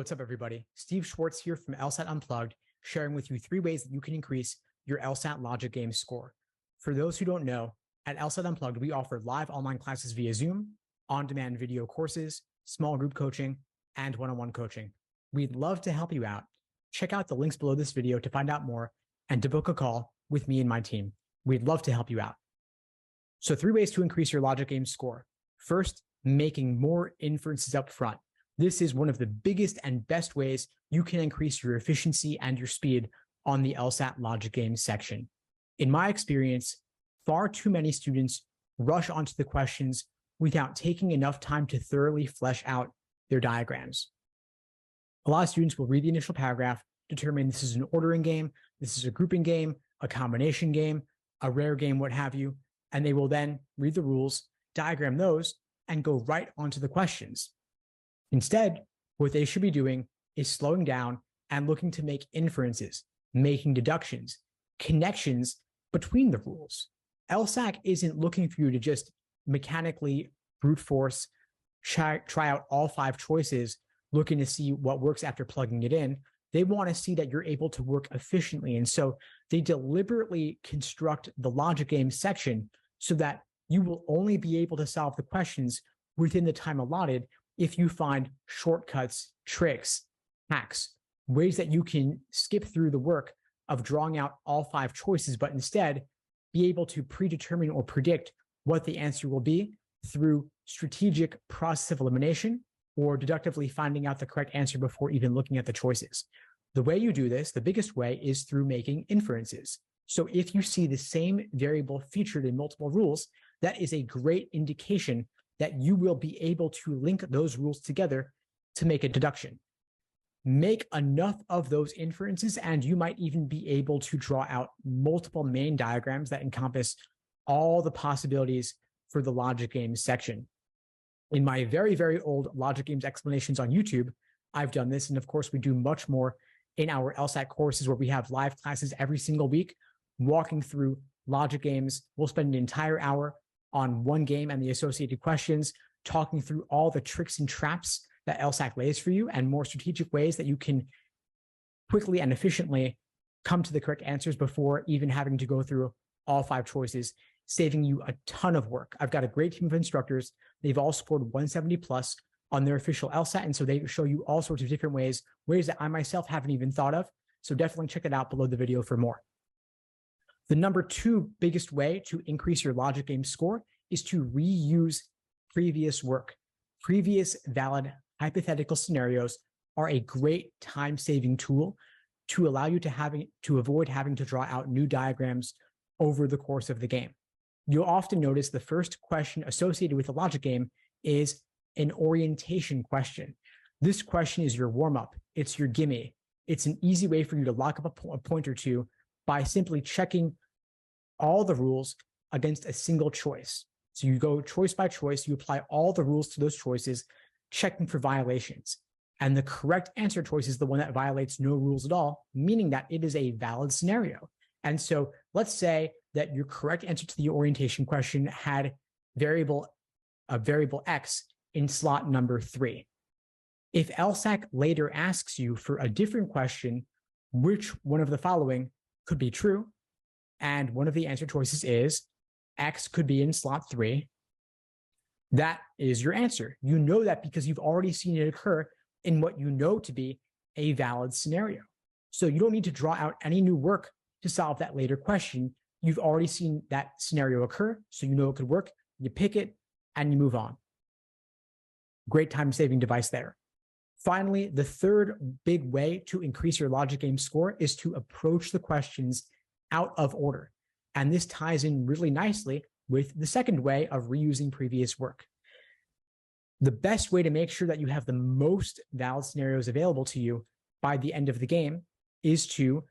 What's up, everybody? Steve Schwartz here from LSAT Unplugged, sharing with you 3 ways that you can increase your LSAT logic game score. For those who don't know, at LSAT Unplugged, we offer live online classes via Zoom, on-demand video courses, small group coaching, and one-on-one coaching. We'd love to help you out. Check out the links below this video to find out more and to book a call with me and my team. We'd love to help you out. So 3 ways to increase your logic game score. First, making more inferences up front. This is one of the biggest and best ways you can increase your efficiency and your speed on the LSAT logic game section. In my experience, far too many students rush onto the questions without taking enough time to thoroughly flesh out their diagrams. A lot of students will read the initial paragraph, determine this is an ordering game, this is a grouping game, a combination game, a rare game, what have you, and they will then read the rules, diagram those, and go right onto the questions. Instead, what they should be doing is slowing down and looking to make inferences, making deductions, connections between the rules. LSAC isn't looking for you to just mechanically brute force, try out all 5 choices, looking to see what works after plugging it in. They want to see that you're able to work efficiently. And so they deliberately construct the logic game section so that you will only be able to solve the questions within the time allotted if you find shortcuts, tricks, hacks, ways that you can skip through the work of drawing out all 5 choices, but instead be able to predetermine or predict what the answer will be through strategic process of elimination or deductively finding out the correct answer before even looking at the choices. The way you do this, the biggest way, is through making inferences. So if you see the same variable featured in multiple rules, that is a great indication that you will be able to link those rules together to make a deduction. Make enough of those inferences, and you might even be able to draw out multiple main diagrams that encompass all the possibilities for the logic games section. In my very, very old logic games explanations on YouTube, I've done this. And of course, we do much more in our LSAT courses where we have live classes every single week, walking through logic games. We'll spend an entire hour on one game and the associated questions, talking through all the tricks and traps that LSAC lays for you and more strategic ways that you can quickly and efficiently come to the correct answers before even having to go through all 5 choices, saving you a ton of work. I've got a great team of instructors. They've all scored 170 plus on their official LSAT. And so they show you all sorts of different ways that I myself haven't even thought of. So definitely check it out below the video for more. The number 2 biggest way to increase your logic game score is to reuse previous work. Previous valid hypothetical scenarios are a great time-saving tool to allow you to avoid having to draw out new diagrams over the course of the game. You'll often notice the first question associated with the logic game is an orientation question. This question is your warm-up. It's your gimme. It's an easy way for you to lock up a point or two by simply checking all the rules against a single choice. So you go choice by choice, you apply all the rules to those choices, checking for violations. And the correct answer choice is the one that violates no rules at all, meaning that it is a valid scenario. And so let's say that your correct answer to the orientation question had a variable X in slot number 3. If LSAC later asks you for a different question, which one of the following could be true, and one of the answer choices is X could be in slot 3, that is your answer. You know that because you've already seen it occur in what you know to be a valid scenario. So you don't need to draw out any new work to solve that later question. You've already seen that scenario occur, so you know it could work. You pick it and you move on. Great time-saving device there. Finally, the 3rd big way to increase your logic game score is to approach the questions out of order. And this ties in really nicely with the 2nd way of reusing previous work. The best way to make sure that you have the most valid scenarios available to you by the end of the game is to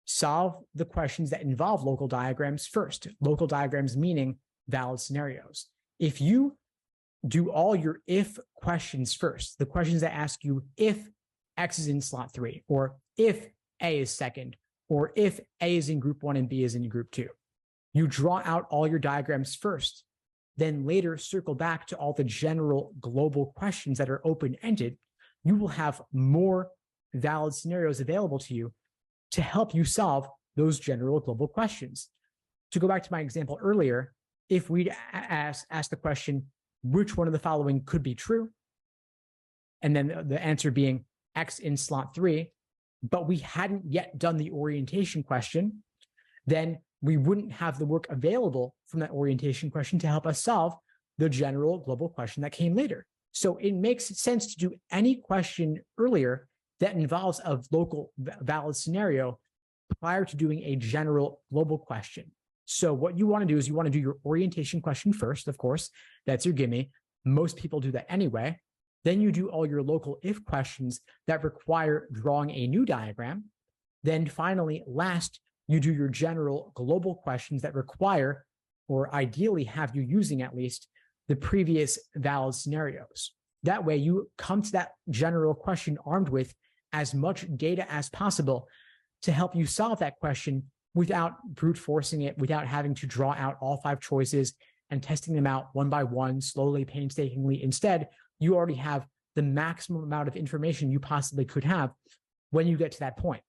solve the questions that involve local diagrams first. Local diagrams meaning valid scenarios. If you do all your if questions first, the questions that ask you if X is in slot 3, or if A is second, or if A is in group 1 and B is in group 2. You draw out all your diagrams first, then later circle back to all the general global questions that are open-ended you will have more valid scenarios available to you to help you solve those general global questions. To go back to my example earlier, if we'd ask the question, which one of the following could be true? And then the answer being X in slot 3, but we hadn't yet done the orientation question, then we wouldn't have the work available from that orientation question to help us solve the general global question that came later. So it makes sense to do any question earlier that involves a local valid scenario prior to doing a general global question. So what you want to do is you want to do your orientation question first, of course. That's your gimme. Most people do that anyway. Then you do all your local if questions that require drawing a new diagram. Then finally, last, you do your general global questions that require, or ideally have you using at least, the previous valid scenarios. That way you come to that general question armed with as much data as possible to help you solve that question without brute forcing it, without having to draw out all 5 choices and testing them out one by one, slowly, painstakingly. Instead, you already have the maximum amount of information you possibly could have when you get to that point.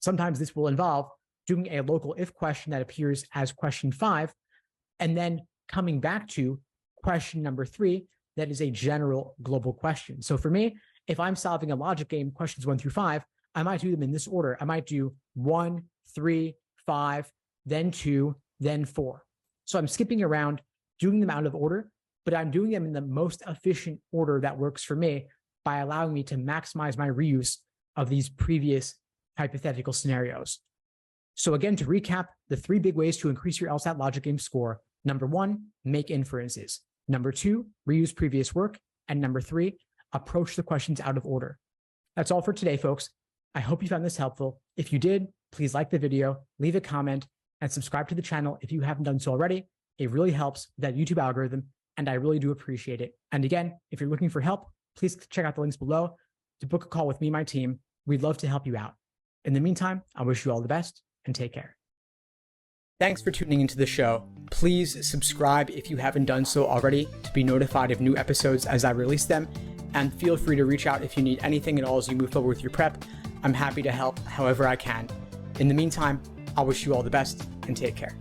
Sometimes this will involve doing a local if question that appears as question 5, and then coming back to question number 3, that is a general global question. So for me, if I'm solving a logic game, questions 1 through 5, I might do them in this order. I might do 1, 3, 5, then 2, then 4. So I'm skipping around, doing them out of order, but I'm doing them in the most efficient order that works for me by allowing me to maximize my reuse of these previous hypothetical scenarios. So again, to recap, the 3 big ways to increase your LSAT logic game score. Number 1, make inferences. Number 2, reuse previous work. And number 3, approach the questions out of order. That's all for today, folks. I hope you found this helpful. If you did, please like the video, leave a comment, and subscribe to the channel if you haven't done so already. It really helps with that YouTube algorithm, and I really do appreciate it. And again, if you're looking for help, please check out the links below to book a call with me and my team. We'd love to help you out. In the meantime, I wish you all the best and take care. Thanks for tuning into the show. Please subscribe if you haven't done so already to be notified of new episodes as I release them. And feel free to reach out if you need anything at all as you move forward with your prep. I'm happy to help however I can. In the meantime, I wish you all the best and take care.